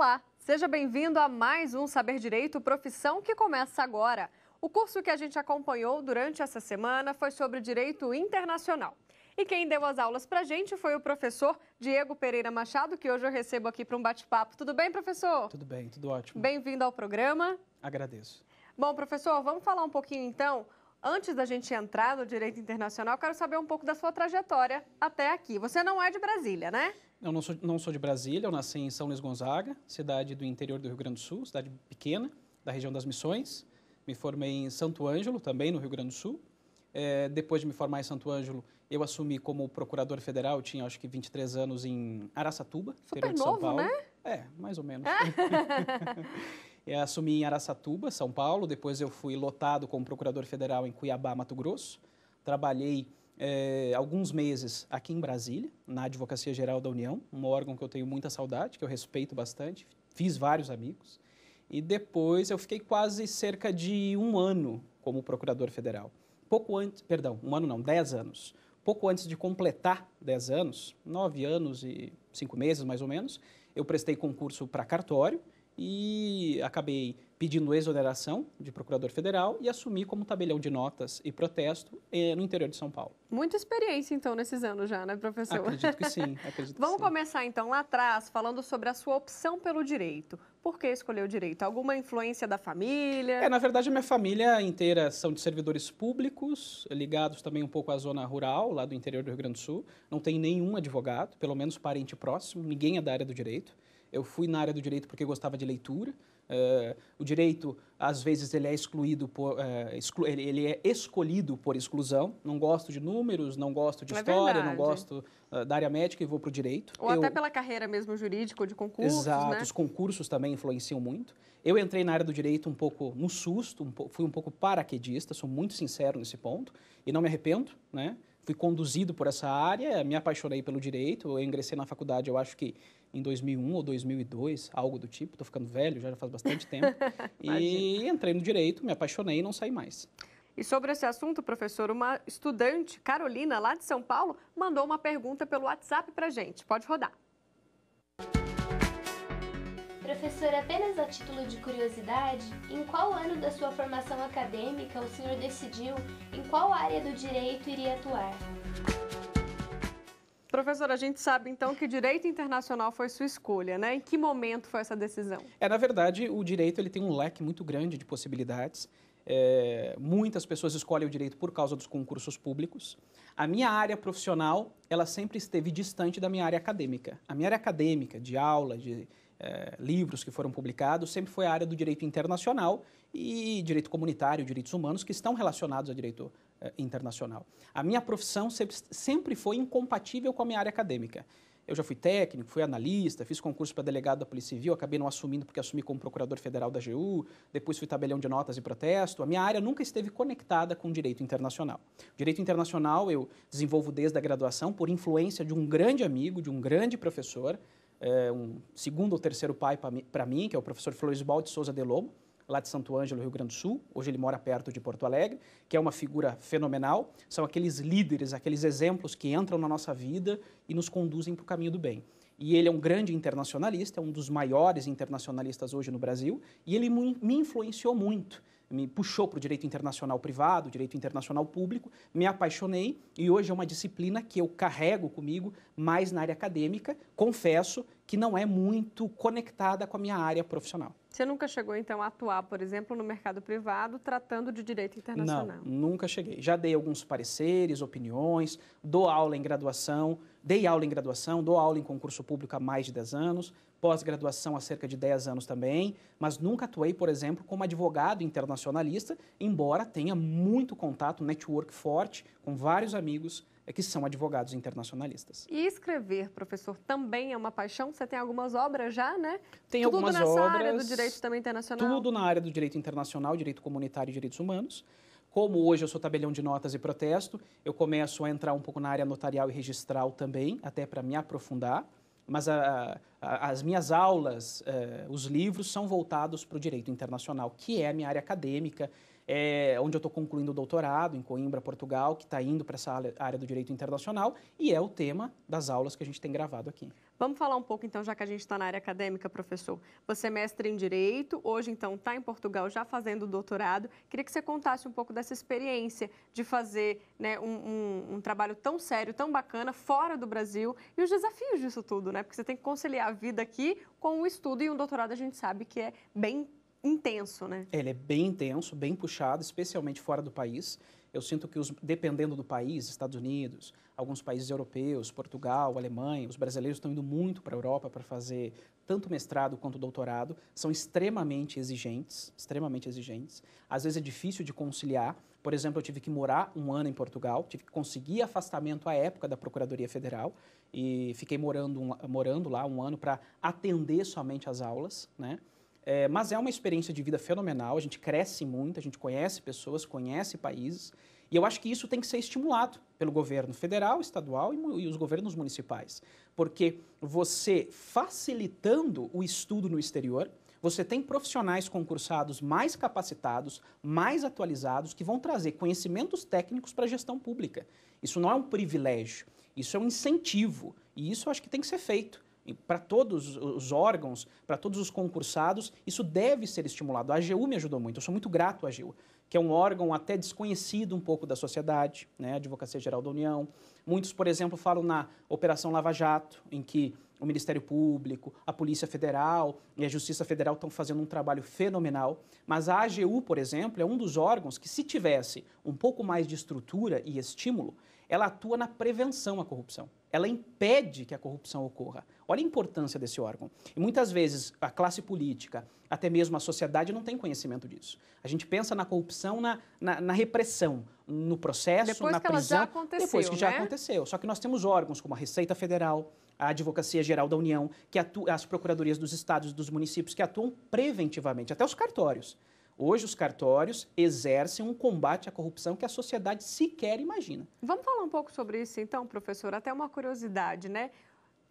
Olá, seja bem-vindo a mais um Saber Direito Profissão que começa agora. O curso que a gente acompanhou durante essa semana foi sobre Direito Internacional. E quem deu as aulas pra gente foi o professor Diego Pereira Machado, que hoje eu recebo aqui para um bate-papo. Tudo bem, professor? Tudo bem, tudo ótimo. Bem-vindo ao programa. Agradeço. Bom, professor, vamos falar um pouquinho então. Antes da gente entrar no Direito Internacional, quero saber um pouco da sua trajetória até aqui. Você não é de Brasília, né? Eu não sou de Brasília, eu nasci em São Luís Gonzaga, cidade do interior do Rio Grande do Sul, cidade pequena, da região das Missões. Me formei em Santo Ângelo, também no Rio Grande do Sul. Depois de me formar em Santo Ângelo, eu assumi como procurador federal, eu tinha acho que 23 anos em Araçatuba, interior de São Paulo. Super novo, né? Mais ou menos. Eu assumi em Araçatuba, São Paulo, depois eu fui lotado como procurador federal em Cuiabá, Mato Grosso. Trabalhei alguns meses aqui em Brasília, na Advocacia Geral da União, um órgão que eu tenho muita saudade, que eu respeito bastante, fiz vários amigos. E depois eu fiquei quase cerca de um ano como procurador federal. Pouco antes, perdão, um ano não, 10 anos. Pouco antes de completar 10 anos, 9 anos e 5 meses mais ou menos, eu prestei concurso para cartório e acabei pedindo exoneração de procurador federal e assumi como tabelião de notas e protesto no interior de São Paulo. Muita experiência, então, nesses anos já, né, professor? Acredito que sim, Vamos começar, então, lá atrás, falando sobre a sua opção pelo direito. Por que escolheu o direito? Alguma influência da família? Na verdade, a minha família inteira são de servidores públicos, ligados também um pouco à zona rural, lá do interior do Rio Grande do Sul. Não tem nenhum advogado, pelo menos parente próximo, ninguém é da área do direito. Eu fui na área do direito porque gostava de leitura. O direito, às vezes, ele é escolhido por exclusão. Não gosto de números, não gosto de história, não gosto da área médica e vou para o direito. Ou até pela carreira mesmo jurídica, de concursos, Exato, né? Os concursos também influenciam muito. Eu entrei na área do direito um pouco no susto, fui um pouco paraquedista, sou muito sincero nesse ponto, e não me arrependo, né? Fui conduzido por essa área, me apaixonei pelo direito, eu ingressei na faculdade, eu acho que em 2001 ou 2002, algo do tipo, estou ficando velho, já faz bastante tempo, e entrei no direito, me apaixonei e não saí mais. E sobre esse assunto, professor, uma estudante, Carolina, lá de São Paulo, mandou uma pergunta pelo WhatsApp para a gente. Pode rodar. Professor, apenas a título de curiosidade, em qual ano da sua formação acadêmica o senhor decidiu em qual área do direito iria atuar? Professor, a gente sabe então que direito internacional foi sua escolha, né? Em que momento foi essa decisão? Na verdade, o direito ele tem um leque muito grande de possibilidades. Muitas pessoas escolhem o direito por causa dos concursos públicos. A minha área profissional, ela sempre esteve distante da minha área acadêmica. A minha área acadêmica, de aula, de livros que foram publicados, sempre foi a área do direito internacional e direito comunitário, direitos humanos, que estão relacionados a direito internacional. A minha profissão sempre foi incompatível com a minha área acadêmica. Eu já fui técnico, fui analista, fiz concurso para delegado da Polícia Civil, acabei não assumindo porque assumi como procurador federal da AGU, depois fui tabelião de notas e protesto. A minha área nunca esteve conectada com o direito internacional. O direito internacional eu desenvolvo desde a graduação por influência de um grande amigo, de um grande professor, um segundo ou terceiro pai para mim, que é o professor Florisbaldo de Souza de Lobo, lá de Santo Ângelo, Rio Grande do Sul. Hoje ele mora perto de Porto Alegre, que é uma figura fenomenal. São aqueles líderes, aqueles exemplos que entram na nossa vida e nos conduzem para o caminho do bem. E ele é um grande internacionalista, é um dos maiores internacionalistas hoje no Brasil, e ele me influenciou muito. Me puxou para o direito internacional privado, direito internacional público, me apaixonei e hoje é uma disciplina que eu carrego comigo mais na área acadêmica, confesso que não é muito conectada com a minha área profissional. Você nunca chegou, então, a atuar, por exemplo, no mercado privado, tratando de direito internacional? Não, nunca cheguei. Já dei alguns pareceres, opiniões, dou aula em graduação, dei aula em graduação, dou aula em concurso público há mais de 10 anos, pós-graduação há cerca de 10 anos também, mas nunca atuei, por exemplo, como advogado internacionalista, embora tenha muito contato, network forte, com vários amigos que são advogados internacionalistas. E escrever, professor, também é uma paixão? Você tem algumas obras já, né? Tem algumas obras. Tudo nessa área do direito também internacional? Tudo na área do direito internacional, direito comunitário e direitos humanos. Como hoje eu sou tabelião de notas e protesto, eu começo a entrar um pouco na área notarial e registral também, até para me aprofundar. Mas As minhas aulas, os livros são voltados para o direito internacional, que é a minha área acadêmica, onde eu estou concluindo o doutorado em Coimbra, Portugal, que está indo para essa área do direito internacional, e é o tema das aulas que a gente tem gravado aqui. Vamos falar um pouco, então, já que a gente está na área acadêmica, professor. Você é mestre em Direito, hoje, então, está em Portugal já fazendo o doutorado. Queria que você contasse um pouco dessa experiência de fazer, né, um trabalho tão sério, tão bacana, fora do Brasil, e os desafios disso tudo, né? Porque você tem que conciliar a vida aqui com o estudo, e um doutorado a gente sabe que é bem intenso, né? Ele é bem intenso, bem puxado, especialmente fora do país. Eu sinto que, dependendo do país, Estados Unidos, alguns países europeus, Portugal, Alemanha, os brasileiros estão indo muito para a Europa para fazer tanto mestrado quanto doutorado, são extremamente exigentes, extremamente exigentes. Às vezes é difícil de conciliar. Por exemplo, eu tive que morar um ano em Portugal, tive que conseguir afastamento à época da Procuradoria Federal e fiquei morando lá um ano para atender somente as aulas, né? Mas é uma experiência de vida fenomenal, a gente cresce muito, a gente conhece pessoas, conhece países, e eu acho que isso tem que ser estimulado pelo governo federal, estadual e os governos municipais, porque você facilitando o estudo no exterior, você tem profissionais concursados mais capacitados, mais atualizados, que vão trazer conhecimentos técnicos para a gestão pública. Isso não é um privilégio, isso é um incentivo, e isso eu acho que tem que ser feito. Para todos os órgãos, para todos os concursados, isso deve ser estimulado. A AGU me ajudou muito, eu sou muito grato à AGU, que é um órgão até desconhecido um pouco da sociedade, né, a Advocacia Geral da União. Muitos, por exemplo, falam na Operação Lava Jato, em que o Ministério Público, a Polícia Federal e a Justiça Federal estão fazendo um trabalho fenomenal, mas a AGU, por exemplo, é um dos órgãos que, se tivesse um pouco mais de estrutura e estímulo, ela atua na prevenção à corrupção. Ela impede que a corrupção ocorra. Olha a importância desse órgão. E muitas vezes a classe política, até mesmo a sociedade, não tem conhecimento disso. A gente pensa na corrupção na repressão, no processo, depois na que prisão. Ela já aconteceu, depois que já né? aconteceu. Só que nós temos órgãos como a Receita Federal, a Advocacia Geral da União, as procuradorias dos estados e dos municípios, que atuam preventivamente, até os cartórios. Hoje, os cartórios exercem um combate à corrupção que a sociedade sequer imagina. Vamos falar um pouco sobre isso, então, professor? Até uma curiosidade, né?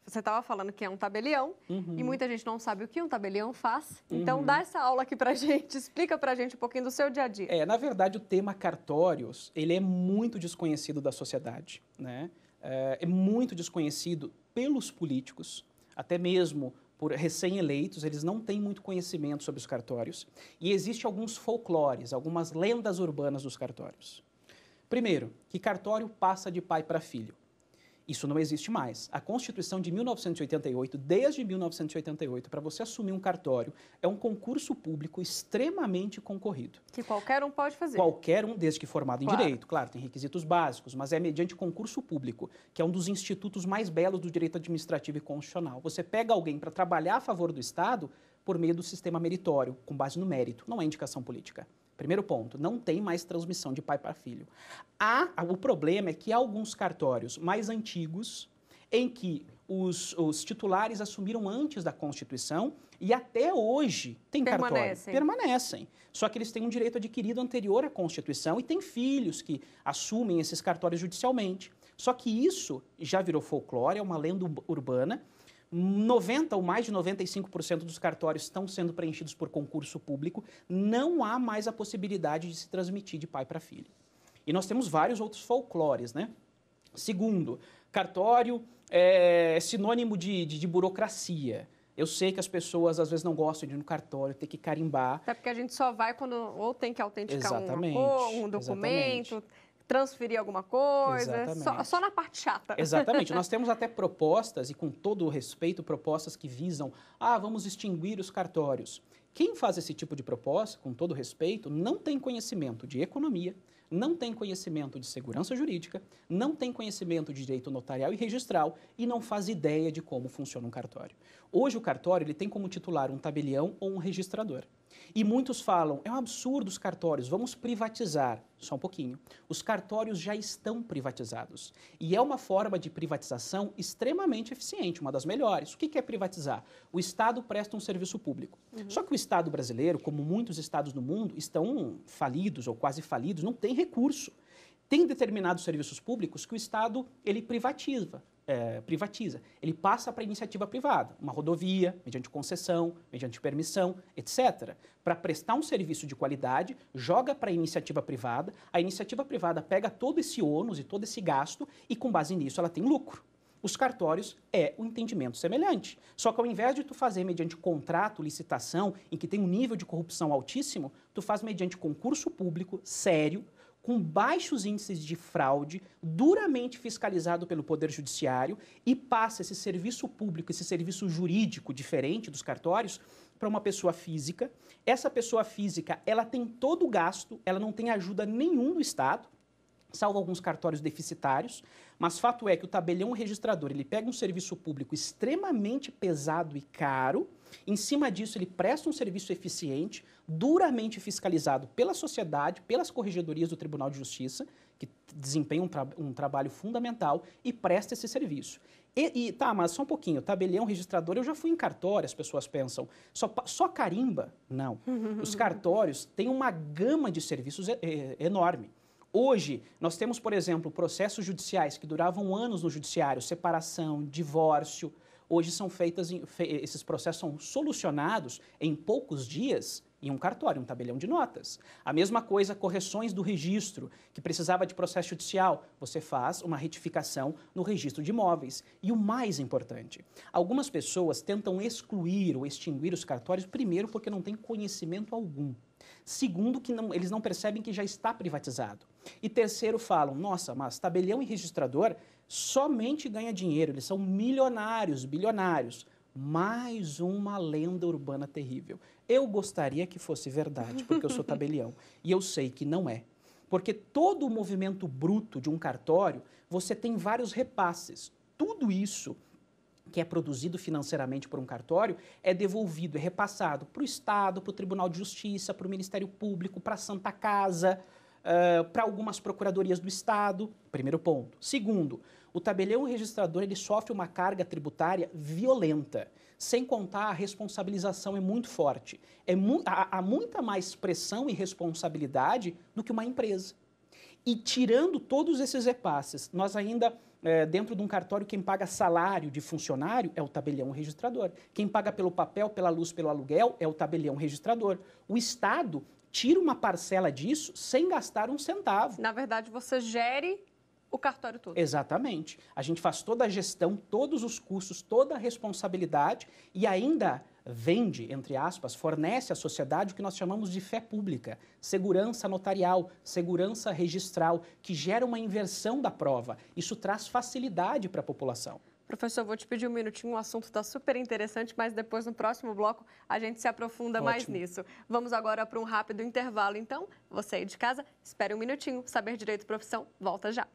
Você estava falando que é um tabelião, e muita gente não sabe o que um tabelião faz. Então, dá essa aula aqui pra gente, explica pra gente um pouquinho do seu dia a dia. Na verdade, o tema cartórios, ele é muito desconhecido da sociedade, né? É muito desconhecido pelos políticos, até mesmo por recém-eleitos, eles não têm muito conhecimento sobre os cartórios. E existem alguns folclores, algumas lendas urbanas dos cartórios. Primeiro, que cartório passa de pai para filho. Isso não existe mais. A Constituição de 1988, desde 1988, para você assumir um cartório, é um concurso público extremamente concorrido. Que qualquer um pode fazer. Qualquer um, desde que formado em direito. Claro, tem requisitos básicos, mas é mediante concurso público, que é um dos institutos mais belos do direito administrativo e constitucional. Você pega alguém para trabalhar a favor do Estado por meio do sistema meritório, com base no mérito, não é indicação política. Primeiro ponto, não tem mais transmissão de pai para filho. O problema é que há alguns cartórios mais antigos, em que os titulares assumiram antes da Constituição e até hoje tem cartório. Permanecem. Só que eles têm um direito adquirido anterior à Constituição e têm filhos que assumem esses cartórios judicialmente. Só que isso já virou folclore, é uma lenda urbana. 90% ou mais de 95% dos cartórios estão sendo preenchidos por concurso público, não há mais a possibilidade de se transmitir de pai para filho. E nós temos vários outros folclores, né? Segundo, cartório é sinônimo de burocracia. Eu sei que as pessoas às vezes não gostam de ir no cartório, ter que carimbar. Até porque a gente só vai quando ou tem que autenticar um documento, exatamente. Transferir alguma coisa, só na parte chata. Exatamente. Nós temos até propostas, e com todo o respeito, propostas que visam, vamos extinguir os cartórios. Quem faz esse tipo de proposta, com todo respeito, não tem conhecimento de economia, não tem conhecimento de segurança jurídica, não tem conhecimento de direito notarial e registral e não faz ideia de como funciona um cartório. Hoje o cartório ele tem como titular um tabelião ou um registrador. E muitos falam, é um absurdo os cartórios, vamos privatizar. Só um pouquinho. Os cartórios já estão privatizados. E é uma forma de privatização extremamente eficiente, uma das melhores. O que é privatizar? O Estado presta um serviço público. Só que o Estado brasileiro, como muitos estados do mundo, estão falidos ou quase falidos, não tem recurso. Tem determinados serviços públicos que o Estado ele privatiza. Ele passa para a iniciativa privada, uma rodovia, mediante concessão, mediante permissão, etc. Para prestar um serviço de qualidade, joga para a iniciativa privada pega todo esse ônus e todo esse gasto e, com base nisso, ela tem lucro. Os cartórios é um entendimento semelhante. Só que ao invés de tu fazer mediante contrato, licitação, em que tem um nível de corrupção altíssimo, tu faz mediante concurso público, sério, com baixos índices de fraude, duramente fiscalizado pelo Poder Judiciário e passa esse serviço público, esse serviço jurídico diferente dos cartórios para uma pessoa física. Essa pessoa física, ela tem todo o gasto, ela não tem ajuda nenhum do Estado, salvo alguns cartórios deficitários, mas fato é que o tabelião registrador, ele pega um serviço público extremamente pesado e caro, em cima disso ele presta um serviço eficiente, duramente fiscalizado pela sociedade, pelas corregedorias do Tribunal de Justiça, que desempenham um trabalho fundamental e presta esse serviço. Tá, mas só um pouquinho, tabelião registrador, eu já fui em cartório, as pessoas pensam, só carimba? Não. Os cartórios têm uma gama de serviços enorme. Hoje, nós temos, por exemplo, processos judiciais que duravam anos no judiciário, separação, divórcio. Hoje são esses processos são solucionados em poucos dias em um cartório, um tabelião de notas. A mesma coisa, correções do registro, que precisava de processo judicial. Você faz uma retificação no registro de imóveis. E o mais importante, algumas pessoas tentam excluir ou extinguir os cartórios, primeiro, porque não têm conhecimento algum. Segundo, que eles não percebem que já está privatizado. E terceiro, falam, nossa, mas tabelião e registrador somente ganha dinheiro, eles são milionários, bilionários. Mais uma lenda urbana terrível. Eu gostaria que fosse verdade, porque eu sou tabelião. E eu sei que não é. Porque todo o movimento bruto de um cartório, você tem vários repasses. Tudo isso que é produzido financeiramente por um cartório é devolvido, é repassado para o Estado, para o Tribunal de Justiça, para o Ministério Público, para a Santa Casa, para algumas procuradorias do Estado. Primeiro ponto. Segundo, o tabelião registrador ele sofre uma carga tributária violenta. Sem contar, a responsabilização é muito forte. Há muita mais pressão e responsabilidade do que uma empresa. E tirando todos esses repasses, nós ainda, dentro de um cartório, quem paga salário de funcionário é o tabelião registrador. Quem paga pelo papel, pela luz, pelo aluguel é o tabelião registrador. O Estado tira uma parcela disso sem gastar um centavo. Na verdade, você gere o cartório todo. Exatamente. A gente faz toda a gestão, todos os custos, toda a responsabilidade e ainda vende, entre aspas, fornece à sociedade o que nós chamamos de fé pública, segurança notarial, segurança registral, que gera uma inversão da prova. Isso traz facilidade para a população. Professor, vou te pedir um minutinho, o assunto está super interessante, mas depois no próximo bloco a gente se aprofunda mais nisso. Vamos agora para um rápido intervalo, então. Você aí de casa, espere um minutinho. Saber Direito e Profissão volta já.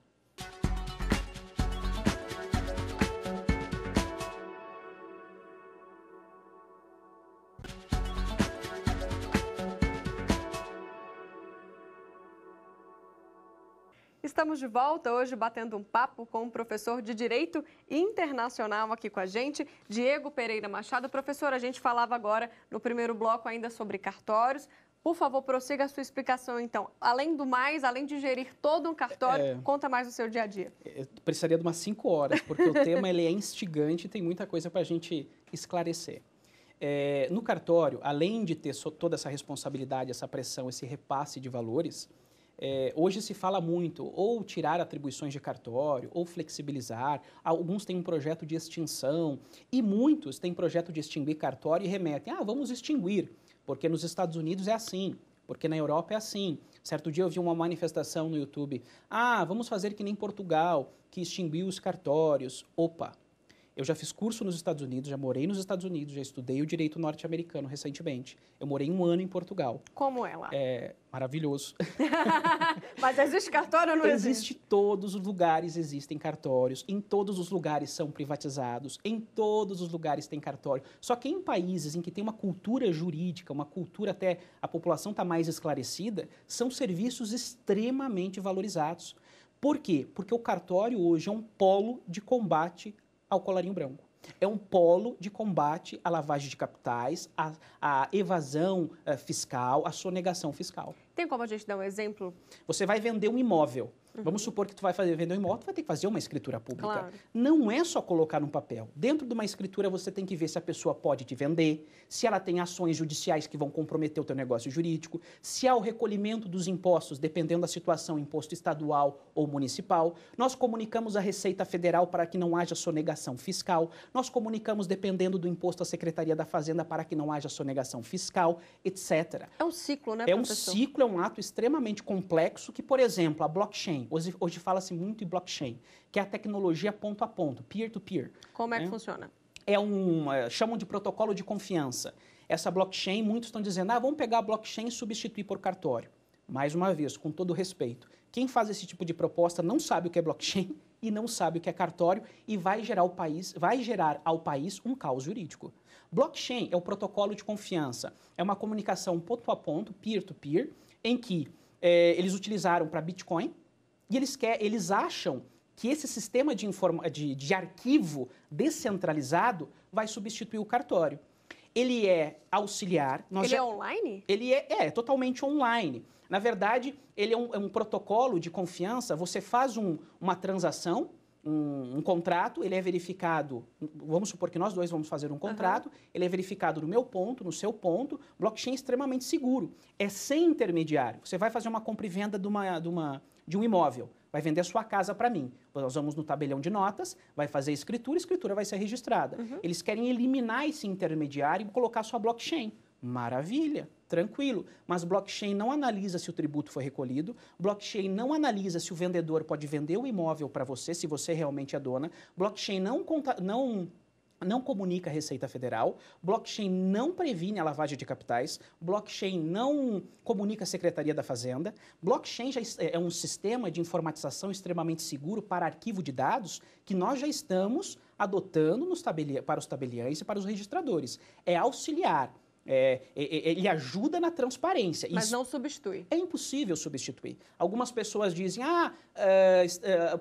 Estamos de volta hoje batendo um papo com o professor de Direito Internacional aqui com a gente, Diego Pereira Machado. Professor, a gente falava agora no primeiro bloco ainda sobre cartórios. Por favor, prossiga a sua explicação, então. Além do mais, além de gerir todo um cartório, conta mais do seu dia a dia. Eu precisaria de umas 5 horas, porque o tema ele é instigante e tem muita coisa para a gente esclarecer. No cartório, além de ter toda essa responsabilidade, essa pressão, esse repasse de valores, hoje se fala muito ou tirar atribuições de cartório, ou flexibilizar. Alguns têm um projeto de extinção e muitos têm projeto de extinguir cartório e remetem, vamos extinguir, porque nos Estados Unidos é assim, porque na Europa é assim. Certo dia eu vi uma manifestação no YouTube, vamos fazer que nem Portugal, que extinguiu os cartórios. Opa! Eu já fiz curso nos Estados Unidos, já morei nos Estados Unidos, já estudei o direito norte-americano recentemente. Eu morei 1 ano em Portugal. Como é lá? É maravilhoso. Mas existe cartório ou não existe? Existe todos os lugares, existem cartórios. Em todos os lugares são privatizados. Em todos os lugares tem cartório. Só que em países em que tem uma cultura jurídica, uma cultura até a população está mais esclarecida, são serviços extremamente valorizados. Por quê? Porque o cartório hoje é um polo de combate ao colarinho branco. É um polo de combate à lavagem de capitais, à evasão fiscal, à sonegação fiscal. Tem como a gente dar um exemplo? Você vai vender um imóvel. Vamos supor que tu vai vender um imóvel, tu vai ter que fazer uma escritura pública. Claro. Não é só colocar no papel. Dentro de uma escritura, você tem que ver se a pessoa pode te vender, se ela tem ações judiciais que vão comprometer o teu negócio jurídico, se há o recolhimento dos impostos, dependendo da situação, imposto estadual ou municipal. Nós comunicamos à Receita Federal para que não haja sonegação fiscal. Nós comunicamos, dependendo do imposto, à Secretaria da Fazenda para que não haja sonegação fiscal, etc. É um ciclo, né, É um professor? ciclo, é um ato extremamente complexo que, por exemplo, a blockchain, hoje fala-se muito em blockchain, que é a tecnologia ponto a ponto, peer-to-peer. Como é que funciona? Chamam de protocolo de confiança. Essa blockchain, muitos estão dizendo, vamos pegar a blockchain e substituir por cartório. Mais uma vez, com todo respeito, quem faz esse tipo de proposta não sabe o que é blockchain e não sabe o que é cartório e vai gerar ao país um caos jurídico. Blockchain é o protocolo de confiança, é uma comunicação ponto a ponto, peer-to-peer, em que eles utilizaram para Bitcoin e eles acham que esse sistema de arquivo descentralizado vai substituir o cartório. Ele é auxiliar. É online? Ele é totalmente online. Na verdade, ele é um protocolo de confiança. Você faz uma transação, um contrato, ele é verificado, vamos supor que nós dois vamos fazer um contrato, ele é verificado no meu ponto, no seu ponto, blockchain é extremamente seguro, é sem intermediário. Você vai fazer uma compra e venda de um imóvel, vai vender a sua casa para mim. Nós vamos no tabelião de notas, vai fazer a escritura vai ser registrada. Eles querem eliminar esse intermediário e colocar sua blockchain. Maravilha, tranquilo. Mas blockchain não analisa se o tributo foi recolhido, blockchain não analisa se o vendedor pode vender o imóvel para você, se você realmente é dona, blockchain não comunica a Receita Federal, blockchain não previne a lavagem de capitais, blockchain não comunica a Secretaria da Fazenda, blockchain já é um sistema de informatização extremamente seguro para arquivo de dados que nós já estamos adotando para os tabeliães e para os registradores. É auxiliar. Ele ajuda na transparência. Mas não substitui. É impossível substituir. Algumas pessoas dizem,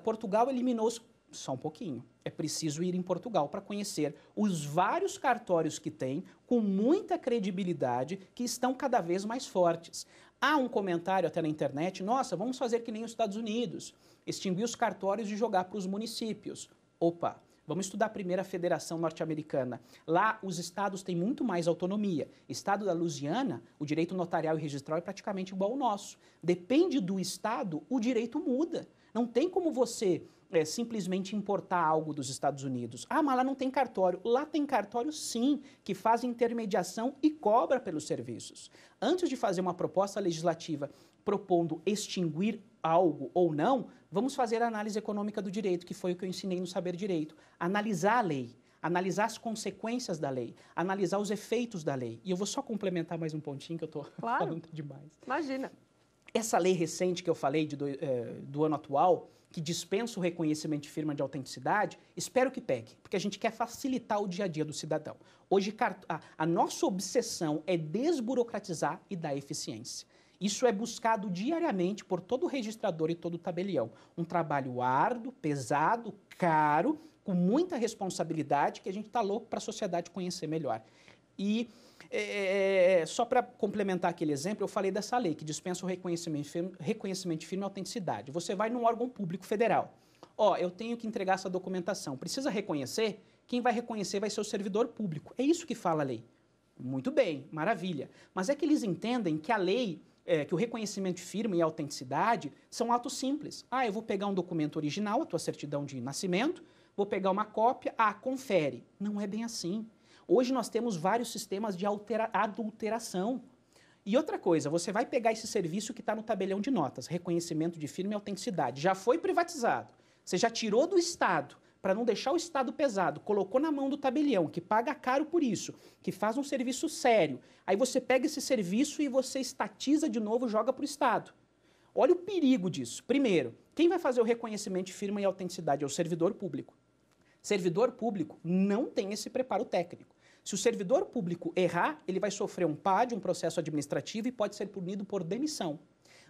Portugal eliminou... Só um pouquinho. É preciso ir em Portugal para conhecer os vários cartórios que tem, com muita credibilidade, que estão cada vez mais fortes. Há um comentário até na internet, nossa, vamos fazer que nem os Estados Unidos, extinguir os cartórios e jogar para os municípios. Opa! Vamos estudar a primeira federação norte-americana. Lá, os estados têm muito mais autonomia. Estado da Louisiana, o direito notarial e registral é praticamente igual ao nosso. Depende do estado, o direito muda. Não tem como você simplesmente importar algo dos Estados Unidos. Mas lá não tem cartório. Lá tem cartório, sim, que faz intermediação e cobra pelos serviços. Antes de fazer uma proposta legislativa propondo extinguir algo ou não, vamos fazer a análise econômica do direito, que foi o que eu ensinei no Saber Direito. Analisar a lei, analisar as consequências da lei, analisar os efeitos da lei. E eu vou só complementar mais um pontinho, que eu estou falando demais. Imagina. Essa lei recente que eu falei do ano atual, que dispensa o reconhecimento de firma de autenticidade, espero que pegue, porque a gente quer facilitar o dia a dia do cidadão. Hoje, a nossa obsessão é desburocratizar e dar eficiência. Isso é buscado diariamente por todo registrador e todo tabelião. Um trabalho árduo, pesado, caro, com muita responsabilidade, que a gente está louco para a sociedade conhecer melhor. E só para complementar aquele exemplo, eu falei dessa lei que dispensa o reconhecimento de firma e autenticidade. Você vai num órgão público federal. Eu tenho que entregar essa documentação. Precisa reconhecer? Quem vai reconhecer vai ser o servidor público. É isso que fala a lei. Muito bem, maravilha. Mas é que eles entendem que a lei... que o reconhecimento de firma e a autenticidade são atos simples. Eu vou pegar um documento original, a tua certidão de nascimento, vou pegar uma cópia, confere. Não é bem assim. Hoje nós temos vários sistemas de adulteração. E outra coisa, você vai pegar esse serviço que está no tabelião de notas, reconhecimento de firma e autenticidade, já foi privatizado, você já tirou do Estado, para não deixar o Estado pesado, colocou na mão do tabelião, que paga caro por isso, que faz um serviço sério. Aí você pega esse serviço e você estatiza de novo, joga para o Estado. Olha o perigo disso. Primeiro, quem vai fazer o reconhecimento de firma e autenticidade é o servidor público. Servidor público não tem esse preparo técnico. Se o servidor público errar, ele vai sofrer um PAD, um processo administrativo, e pode ser punido por demissão.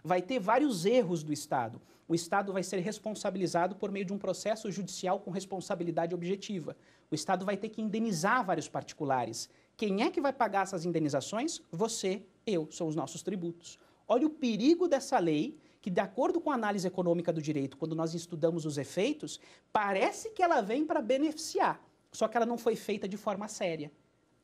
Vai ter vários erros do Estado. O Estado vai ser responsabilizado por meio de um processo judicial com responsabilidade objetiva. O Estado vai ter que indenizar vários particulares. Quem é que vai pagar essas indenizações? Você, eu, são os nossos tributos. Olha o perigo dessa lei, que, de acordo com a análise econômica do direito, quando nós estudamos os efeitos, parece que ela vem para beneficiar, só que ela não foi feita de forma séria.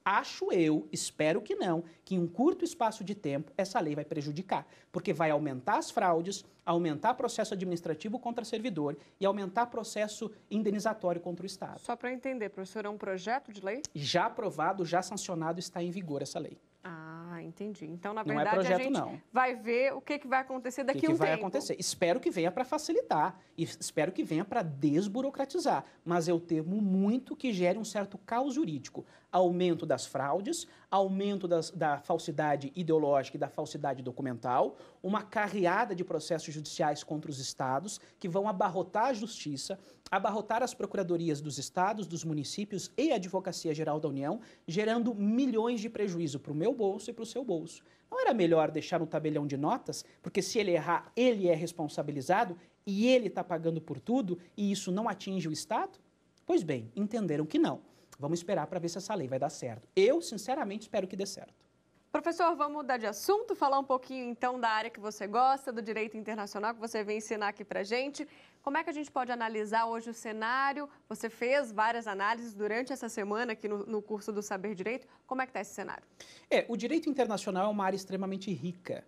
Acho eu, espero que não, que em um curto espaço de tempo essa lei vai prejudicar, porque vai aumentar as fraudes, aumentar processo administrativo contra servidor e aumentar processo indenizatório contra o Estado. Só para entender, professor, é um projeto de lei? Já aprovado, já sancionado, está em vigor essa lei. Ah, entendi. Então, na Não verdade, é projeto, a gente não. vai ver o que vai acontecer daqui a um tempo. O que vai acontecer? Espero que venha para facilitar e espero que venha para desburocratizar, mas eu temo muito que gere um certo caos jurídico. Aumento das fraudes, aumento da falsidade ideológica e da falsidade documental, uma carreada de processos judiciais contra os estados que vão abarrotar a justiça, abarrotar as procuradorias dos estados, dos municípios e a Advocacia Geral da União, gerando milhões de prejuízo para o meu bolso e para o seu bolso. Não era melhor deixar no tabelião de notas, porque se ele errar, ele é responsabilizado e ele está pagando por tudo e isso não atinge o Estado? Pois bem, entenderam que não. Vamos esperar para ver se essa lei vai dar certo. Eu, sinceramente, espero que dê certo. Professor, vamos mudar de assunto, falar um pouquinho, então, da área que você gosta, do direito internacional, que você vem ensinar aqui para a gente. Como é que a gente pode analisar hoje o cenário? Você fez várias análises durante essa semana aqui no curso do Saber Direito. Como é que está esse cenário? O direito internacional é uma área extremamente rica.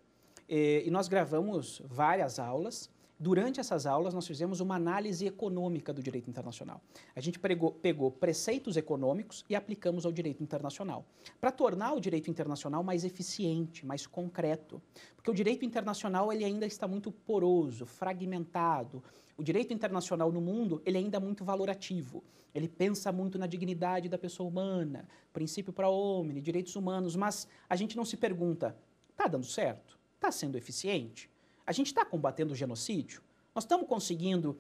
E nós gravamos várias aulas. Durante essas aulas, nós fizemos uma análise econômica do direito internacional. A gente pegou preceitos econômicos e aplicamos ao direito internacional, para tornar o direito internacional mais eficiente, mais concreto. Porque o direito internacional ele ainda está muito poroso, fragmentado. O direito internacional no mundo ele ainda é muito valorativo. Ele pensa muito na dignidade da pessoa humana, princípio para homem, direitos humanos, mas a gente não se pergunta, está dando certo? Está sendo eficiente? A gente está combatendo o genocídio? Nós estamos conseguindo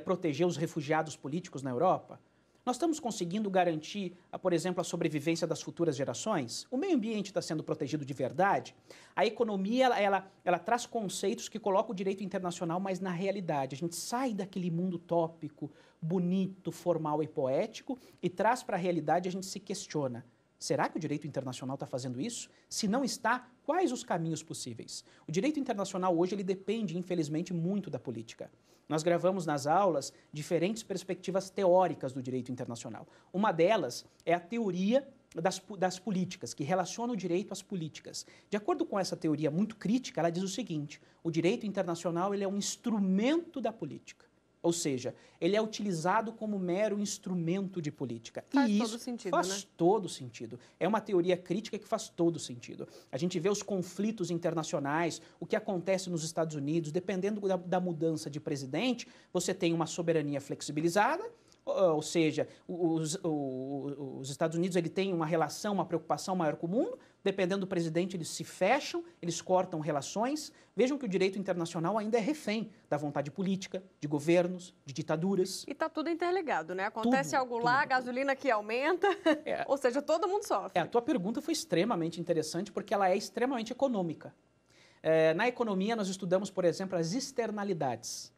proteger os refugiados políticos na Europa? Nós estamos conseguindo garantir, por exemplo, a sobrevivência das futuras gerações? O meio ambiente está sendo protegido de verdade? A economia, ela traz conceitos que colocam o direito internacional mais na realidade. A gente sai daquele mundo utópico, bonito, formal e poético e traz para a realidade e a gente se questiona. Será que o direito internacional está fazendo isso? Se não está, quais os caminhos possíveis? O direito internacional hoje ele depende, infelizmente, muito da política. Nós gravamos nas aulas diferentes perspectivas teóricas do direito internacional. Uma delas é a teoria das políticas, que relaciona o direito às políticas. De acordo com essa teoria muito crítica, ela diz o seguinte, o direito internacional ele é um instrumento da política. Ou seja, ele é utilizado como mero instrumento de política. Faz todo sentido, né? Faz todo sentido. É uma teoria crítica que faz todo sentido. A gente vê os conflitos internacionais, o que acontece nos Estados Unidos, dependendo da mudança de presidente, você tem uma soberania flexibilizada, ou seja, os Estados Unidos ele tem uma relação, uma preocupação maior com o mundo, dependendo do presidente eles se fecham, eles cortam relações. Vejam que o direito internacional ainda é refém da vontade política, de governos, de ditaduras. E está tudo interligado, né? Acontece algo lá, a gasolina que aumenta, ou seja, todo mundo sofre. A tua pergunta foi extremamente interessante porque ela é extremamente econômica. Na economia nós estudamos, por exemplo, as externalidades.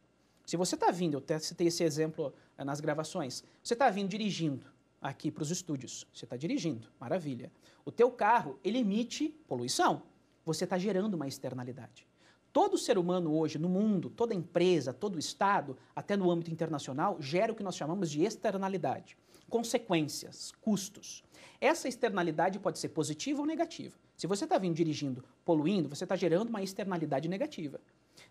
Se você está vindo, eu até citei esse exemplo nas gravações, você está vindo dirigindo aqui para os estúdios, você está dirigindo, maravilha. O teu carro, ele emite poluição, você está gerando uma externalidade. Todo ser humano hoje no mundo, toda empresa, todo estado, até no âmbito internacional, gera o que nós chamamos de externalidade. Consequências, custos. Essa externalidade pode ser positiva ou negativa. Se você está vindo dirigindo, poluindo, você está gerando uma externalidade negativa.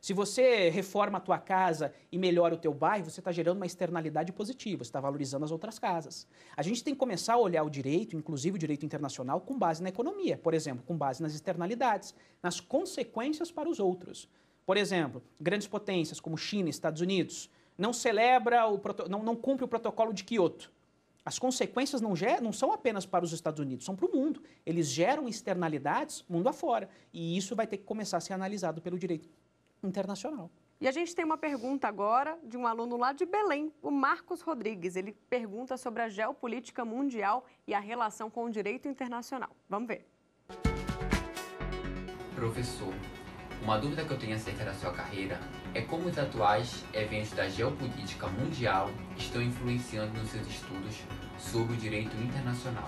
Se você reforma a tua casa e melhora o teu bairro, você está gerando uma externalidade positiva, você está valorizando as outras casas. A gente tem que começar a olhar o direito, inclusive o direito internacional, com base na economia, por exemplo, com base nas externalidades, nas consequências para os outros. Por exemplo, grandes potências como China e Estados Unidos não cumpre o protocolo de Kyoto. As consequências não são apenas para os Estados Unidos, são para o mundo. Eles geram externalidades mundo afora. E isso vai ter que começar a ser analisado pelo direito internacional. E a gente tem uma pergunta agora de um aluno lá de Belém, o Marcos Rodrigues. Ele pergunta sobre a geopolítica mundial e a relação com o direito internacional. Vamos ver. Professor, uma dúvida que eu tenho acerca da sua carreira é como os atuais eventos da geopolítica mundial estão influenciando nos seus estudos sobre o direito internacional.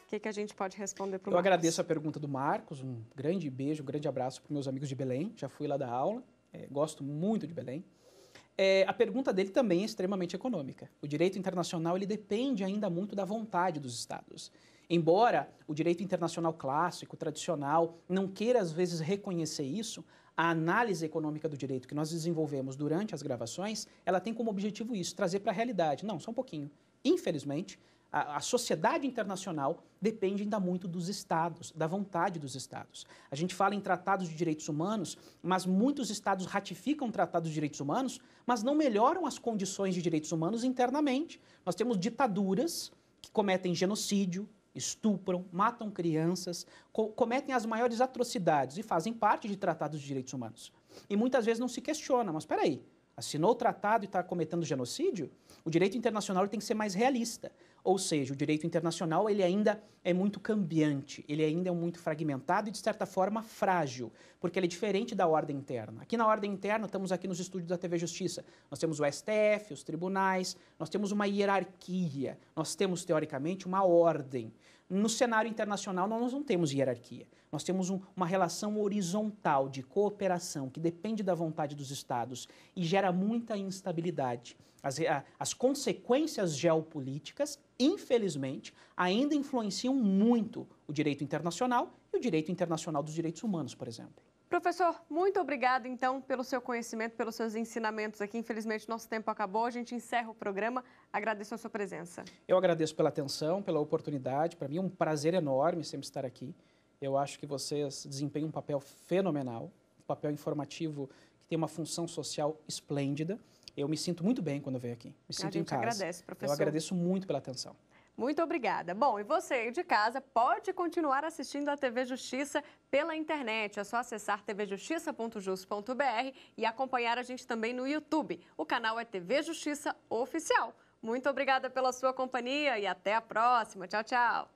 O que a gente pode responder para o Eu agradeço a pergunta do Marcos, um grande beijo, um grande abraço para os meus amigos de Belém, já fui lá dar aula, gosto muito de Belém. A pergunta dele também é extremamente econômica. O direito internacional ele depende ainda muito da vontade dos Estados. Embora o direito internacional clássico, tradicional, não queira às vezes reconhecer isso, a análise econômica do direito que nós desenvolvemos durante as gravações, ela tem como objetivo isso, trazer para a realidade. Não, só um pouquinho. Infelizmente, a sociedade internacional depende ainda muito dos Estados, da vontade dos Estados. A gente fala em tratados de direitos humanos, mas muitos Estados ratificam tratados de direitos humanos, mas não melhoram as condições de direitos humanos internamente. Nós temos ditaduras que cometem genocídio, estupram, matam crianças, cometem as maiores atrocidades e fazem parte de tratados de direitos humanos. E muitas vezes não se questiona, mas espera aí, assinou o tratado e está cometendo genocídio? O direito internacional tem que ser mais realista. Ou seja, o direito internacional ele ainda é muito cambiante, ele ainda é muito fragmentado e, de certa forma, frágil, porque ele é diferente da ordem interna. Aqui na ordem interna, estamos aqui nos estúdios da TV Justiça. Nós temos o STF, os tribunais, nós temos uma hierarquia, nós temos, teoricamente, uma ordem. No cenário internacional, nós não temos hierarquia. Nós temos uma relação horizontal de cooperação que depende da vontade dos Estados e gera muita instabilidade. As consequências geopolíticas, infelizmente, ainda influenciam muito o direito internacional e o direito internacional dos direitos humanos, por exemplo. Professor, muito obrigado, então, pelo seu conhecimento, pelos seus ensinamentos aqui. Infelizmente, nosso tempo acabou, a gente encerra o programa. Agradeço a sua presença. Eu agradeço pela atenção, pela oportunidade. Para mim é um prazer enorme sempre estar aqui. Eu acho que vocês desempenham um papel fenomenal, um papel informativo que tem uma função social esplêndida. Eu me sinto muito bem quando eu venho aqui, me sinto em casa. A gente agradece, professor. Eu agradeço muito pela atenção. Muito obrigada. Bom, e você aí de casa pode continuar assistindo a TV Justiça pela internet. É só acessar tvjustiça.jus.br e acompanhar a gente também no YouTube. O canal é TV Justiça Oficial. Muito obrigada pela sua companhia e até a próxima. Tchau, tchau.